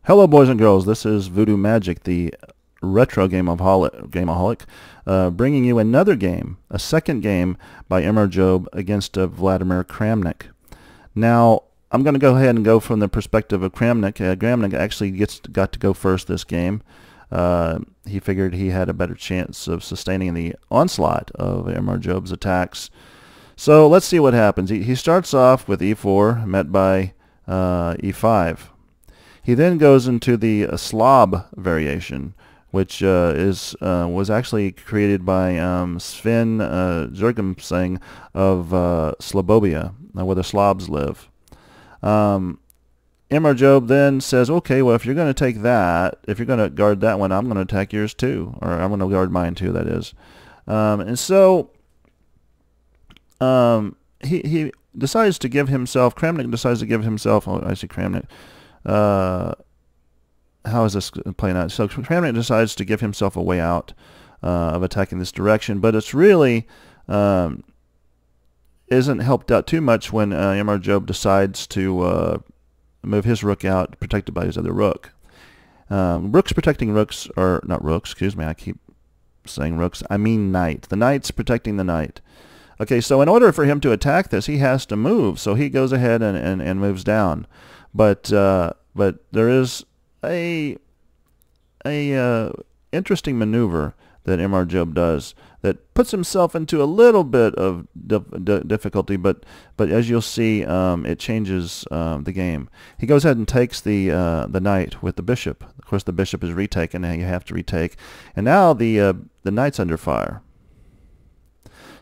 Hello, boys and girls. This is Voodoo Magic, the Retry Game-a-Holic, bringing you another game, a second game by MRJobe against Vladimir Kramnik. Now, I'm going to go ahead and go from the perspective of Kramnik. Kramnik actually got to go first this game. He figured he had a better chance of sustaining the onslaught of MRJobe's attacks. So let's see what happens. He starts off with e4, met by e5. He then goes into the Slav variation, which was actually created by Sven Jurgensen of Slobobia, where the Slavs live. MRJobe then says, okay, well, if you're going to take that, if you're going to guard that one, I'm going to attack yours too, or I'm going to guard mine too, that is. And so he decides to give himself, Kramnik decides to give himself, oh, I see Kramnik. How is this playing out? So Kramnik decides to give himself a way out of attacking this direction, but it's really isn't helped out too much when MRJobe decides to move his rook out, protected by his other rook. Rooks protecting rooks, or not rooks, excuse me, I keep saying rooks, I mean knight. The knight's protecting the knight. Okay, so in order for him to attack this, he has to move, so he goes ahead and moves down. But there is a interesting maneuver that MRJobe does that puts himself into a little bit of difficulty, but as you'll see, it changes the game. He goes ahead and takes the knight with the bishop. Of course, the bishop is retaken, and you have to retake. And now the knight's under fire.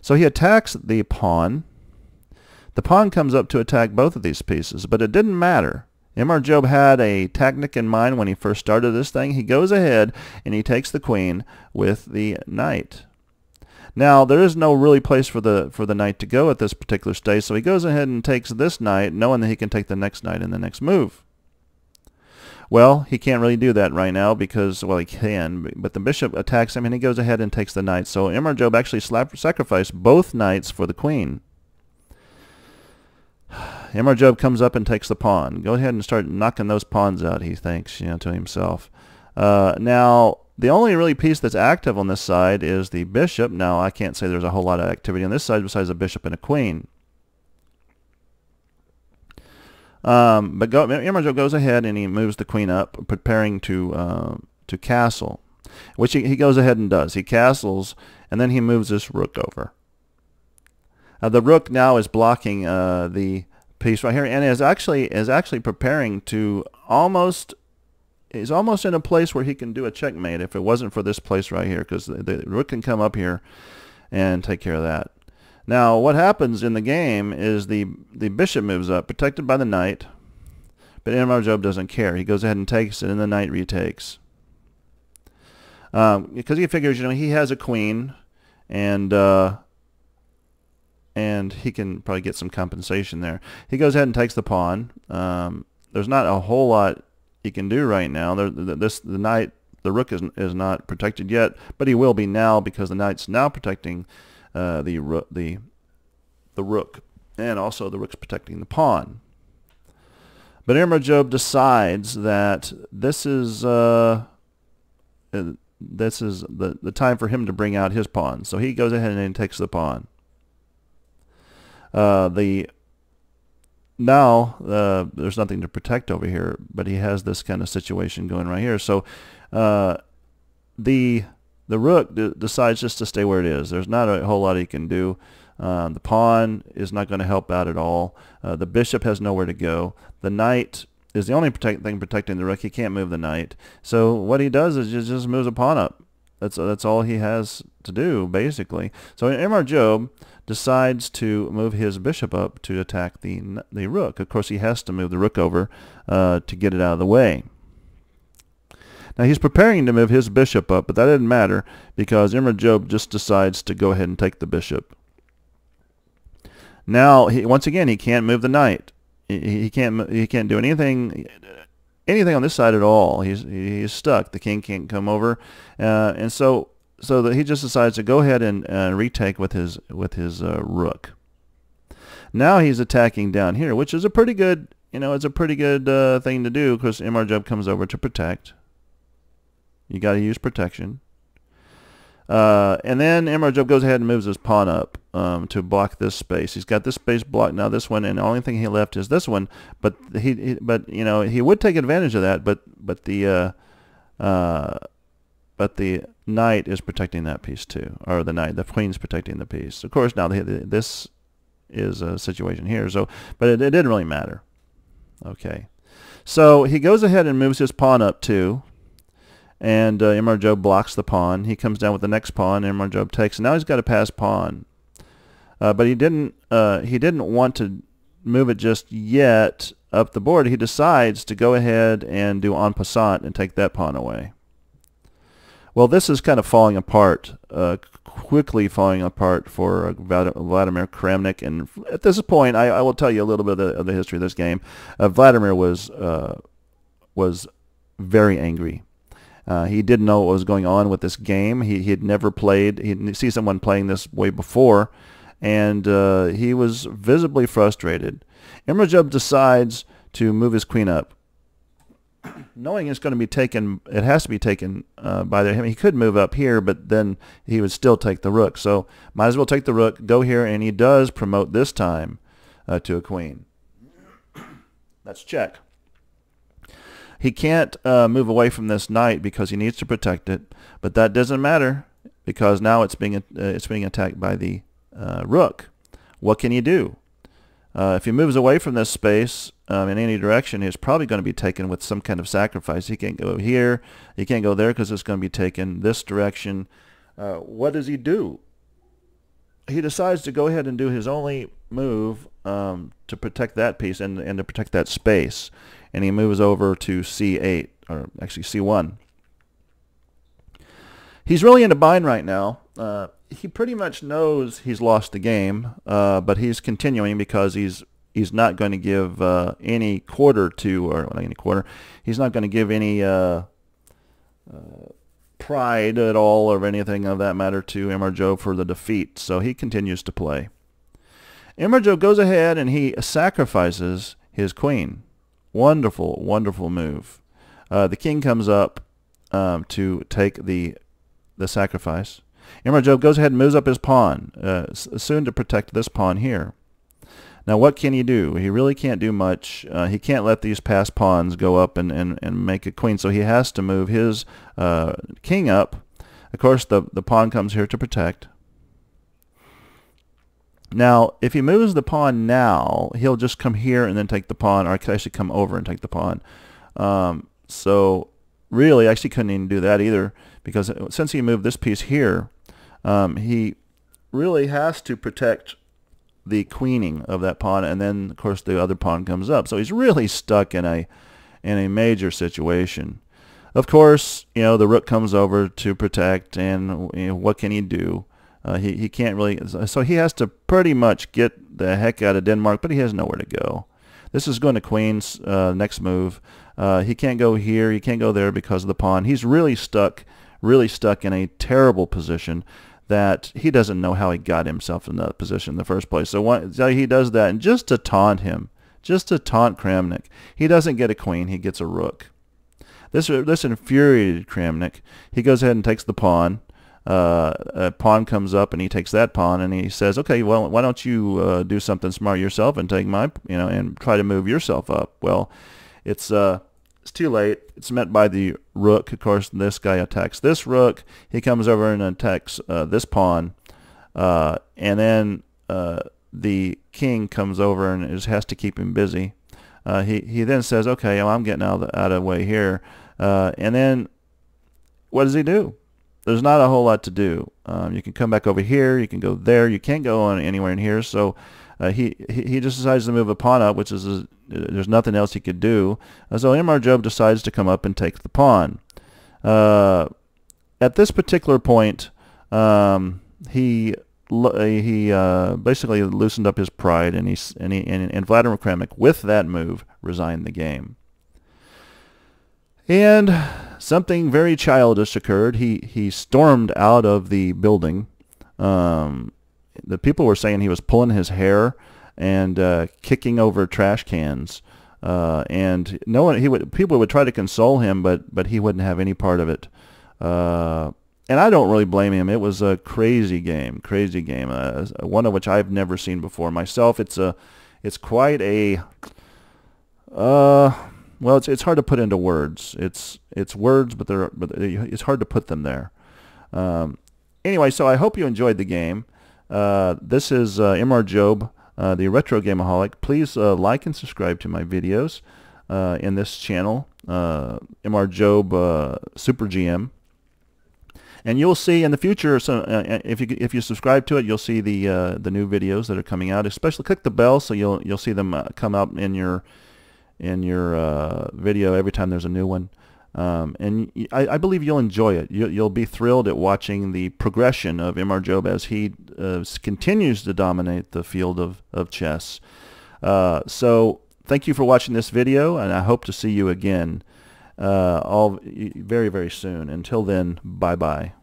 So he attacks the pawn. The pawn comes up to attack both of these pieces, but it didn't matter. MRJobe had a tactic in mind when he first started this thing. He goes ahead and he takes the queen with the knight. Now, there is no really place for the knight to go at this particular stage, so he goes ahead and takes this knight, knowing that he can take the next knight in the next move. Well, he can't really do that right now because, well, he can, but the bishop attacks him and he goes ahead and takes the knight. So MRJobe actually sacrificed both knights for the queen. MRJobe comes up and takes the pawn. Go ahead and start knocking those pawns out, he thinks, to himself. Now, the only really piece that's active on this side is the bishop. Now, I can't say there's a whole lot of activity on this side besides a bishop and a queen. But MRJobe goes ahead and he moves the queen up, preparing to castle, which he goes ahead and does. He castles, and then he moves this rook over. The rook now is blocking the piece right here, and is actually preparing to is almost in a place where he can do a checkmate if it wasn't for this place right here, because the rook can come up here and take care of that. Now, what happens in the game is the bishop moves up, protected by the knight, but MRJobe doesn't care. He goes ahead and takes it, and the knight retakes. Because he figures, he has a queen, and he can probably get some compensation there. He goes ahead and takes the pawn. There's not a whole lot he can do right now. The rook is not protected yet, but he will be now because the knight's now protecting the rook, and also the rook's protecting the pawn. But MRJobe decides that this is the time for him to bring out his pawn. So he goes ahead and takes the pawn. There's nothing to protect over here, but he has this kind of situation going right here. So the rook decides just to stay where it is. There's not a whole lot he can do. The pawn is not going to help out at all. The bishop has nowhere to go. The knight is the only thing protecting the rook. He can't move the knight. So what he does is just moves a pawn up. That's all he has to do, basically. So MRJobe decides to move his bishop up to attack the rook. Of course, he has to move the rook over to get it out of the way. Now, he's preparing to move his bishop up, but that didn't matter because MRJobe just decides to go ahead and take the bishop. Now, once again, he can't move the knight. He can't do anything on this side at all. He's stuck. The king can't come over, and so that he just decides to go ahead and retake with his rook. Now he's attacking down here, which is a pretty good you know, it's a pretty good thing to do because MRJobe comes over to protect. You got to use protection. And then MRJobe goes ahead and moves his pawn up to block this space. He's got this space blocked now. This one, and the only thing he left is this one. But but you know, he would take advantage of that. But the knight is protecting that piece too, or the queen's protecting the piece. Of course, now this is a situation here. So, but it didn't really matter. Okay, so he goes ahead and moves his pawn up too. And MRJobe blocks the pawn. He comes down with the next pawn. MRJobe takes. And now he's got a pass pawn, but he didn't want to move it just yet up the board. He decides to go ahead and do en passant and take that pawn away. Well, this is kind of falling apart, quickly falling apart for Vladimir Kramnik. And at this point, I will tell you a little bit of the history of this game. Vladimir was very angry. He didn't know what was going on with this game. He had never played. He didn't see someone playing this way before, and he was visibly frustrated. MRJobe decides to move his queen up, knowing it's going to be taken. It has to be taken by him. He could move up here, but then he would still take the rook. So might as well take the rook, go here, and he does promote this time to a queen. That's check. He can't move away from this knight because he needs to protect it, but that doesn't matter because now it's being attacked by the rook. What can you do? If he moves away from this space in any direction, he's probably going to be taken with some kind of sacrifice. He can't go here. He can't go there because it's going to be taken this direction. What does he do? He decides to go ahead and do his only move to protect that piece and to protect that space. And he moves over to c8, or actually c1. He's really in a bind right now. He pretty much knows he's lost the game, but he's continuing because he's not going to give any quarter to, or not any quarter. He's not going to give any pride at all or anything of that matter to MRJobe for the defeat. So he continues to play. MRJobe goes ahead and he sacrifices his queen. Wonderful, wonderful move. The king comes up to take the sacrifice. MRJobe goes ahead and moves up his pawn, soon to protect this pawn here. Now what can he do? He really can't do much. He can't let these passed pawns go up and make a queen, so he has to move his king up. Of course, the pawn comes here to protect. Now, if he moves the pawn now, he'll just come here and then take the pawn, or actually come over and take the pawn. So really, actually couldn't even do that either, because since he moved this piece here, he really has to protect the queening of that pawn, and then of course the other pawn comes up. So he's really stuck in a major situation. Of course, you know, the rook comes over to protect, and you know, what can he do? He can't really, so he has to pretty much get the heck out of Denmark, but he has nowhere to go. This is going to queen's next move. He can't go here, he can't go there because of the pawn. He's really stuck in a terrible position that he doesn't know how he got himself in that position in the first place. So he does that, and just to taunt him, just to taunt Kramnik, he doesn't get a queen, he gets a rook. This infuriated Kramnik. He goes ahead and takes the pawn. A pawn comes up and he takes that pawn and he says, okay, well, why don't you do something smart yourself and take my, you know, and try to move yourself up. Well, it's too late. It's met by the rook. Of course, this guy attacks this rook. He comes over and attacks this pawn, and then the king comes over and just has to keep him busy. He then says, okay, well, I'm getting out of the way here, and then what does he do? There's not a whole lot to do. You can come back over here. You can go there. You can't go on anywhere in here. So he just decides to move a pawn up, which is there's nothing else he could do. So MRJobe decides to come up and take the pawn. At this particular point, he basically loosened up his pride, and Vladimir Kramnik, with that move, resigned the game. And something very childish occurred. He stormed out of the building. The people were saying he was pulling his hair and kicking over trash cans. and no one, people would try to console him, but he wouldn't have any part of it. And I don't really blame him. It was a crazy game, one of which I've never seen before myself. It's quite a well, it's hard to put into words. It's words, but it's hard to put them there. Anyway, so I hope you enjoyed the game. This is MRJobe, the Retro Game-a-Holic. Please like and subscribe to my videos in this channel, MRJobe Super GM. And you'll see in the future, so if you subscribe to it, you'll see the new videos that are coming out. Especially click the bell so you'll see them come up in your video every time there's a new one. And I believe you'll enjoy it. You'll be thrilled at watching the progression of MRJobe as he continues to dominate the field of chess. So thank you for watching this video, and I hope to see you again very, very soon. Until then, bye-bye.